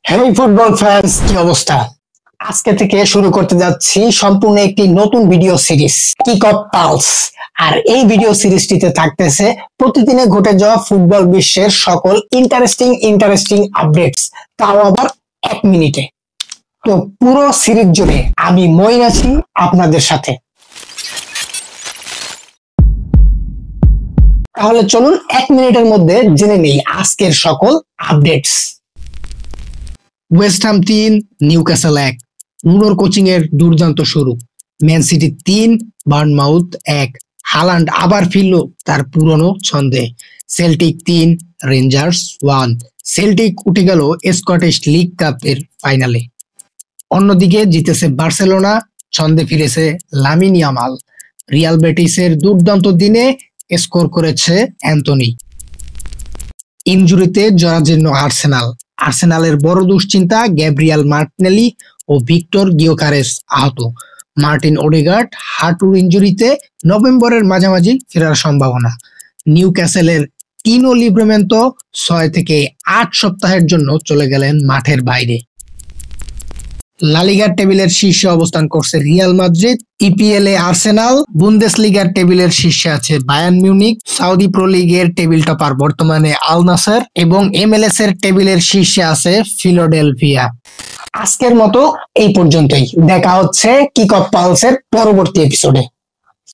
হ্যাঁ football fans, কি অবস্থা? আজকে থেকে শুরু করতে যাচ্ছি সম্পূর্ণ একটি নতুন video series, kick off pulse. আর এই ভিডিও সিরিজটিতে থাকতেছে প্রতিদিনে ঘটে যাওয়া ফুটবল বিশ্বের সকল ইন্টারেস্টিং আপডেটস, তাও আবার 1 মিনিটে। তো পুরো সিরিজ জুড়ে আমি মইন আছি আপনাদের সাথে। তাহলে চলুন 1 মিনিটের মধ্যে জেনে নেই আজকের সকল আপডেটস। ওয়েস্ট হাম 3, নিউক্যাসল 1। নুনোর কোচিং এর দুর্দান্ত শুরু। Man city 3, বার্নমাউথ 1। হালান্ড আবার ফিরল তার পুরনো ছন্দে। Celtic 3, rangers 1। সেল্টিক উঠে গেল স্কটিশ লিগ কাপের ফাইনালে। অন্যদিকে জিতেছে বার্সেলোনা, ছন্দে ফিরেছে লামিন ইয়ামাল। রিয়াল বেটিসের দুর্দান্ত দিনে স্কোর করেছে অ্যান্থনি। ইনজুরিতে জরাজীর্ণ আর্সেনালের বড় দুশ্চিন্তা, গ্যাব্রিয়েল মার্টিনেলি ও ভিক্টর গিয়োকারেস আহত। মার্টিন ওডেগার্ড হাঁটুর ইনজুরিতে নভেম্বরের মাঝামাঝি ফেরার সম্ভাবনা। নিউক্যাসলের টিনো লিব্রেমেন্তো 6 থেকে 8 সপ্তাহের জন্য চলে গেলেন মাঠের বাইরে। লা লিগার টেবিলের শীর্ষে অবস্থান করছে রিয়াল মাদ্রিদ, ইপিএল এ আর্সেনাল, বুন্দেসলিগার টেবিলের শীর্ষে আছে বায়ার্ন মিউনিক, সৌদি প্রো লিগের টেবিল টপার বর্তমানে আল নাসর এবং এমএলএস এর টেবিলের শীর্ষে আছে ফিলাডেলফিয়া। আজকের মতো এই পর্যন্তই, দেখা হচ্ছে কিক অফ পালসের পরবর্তী এপিসোডে।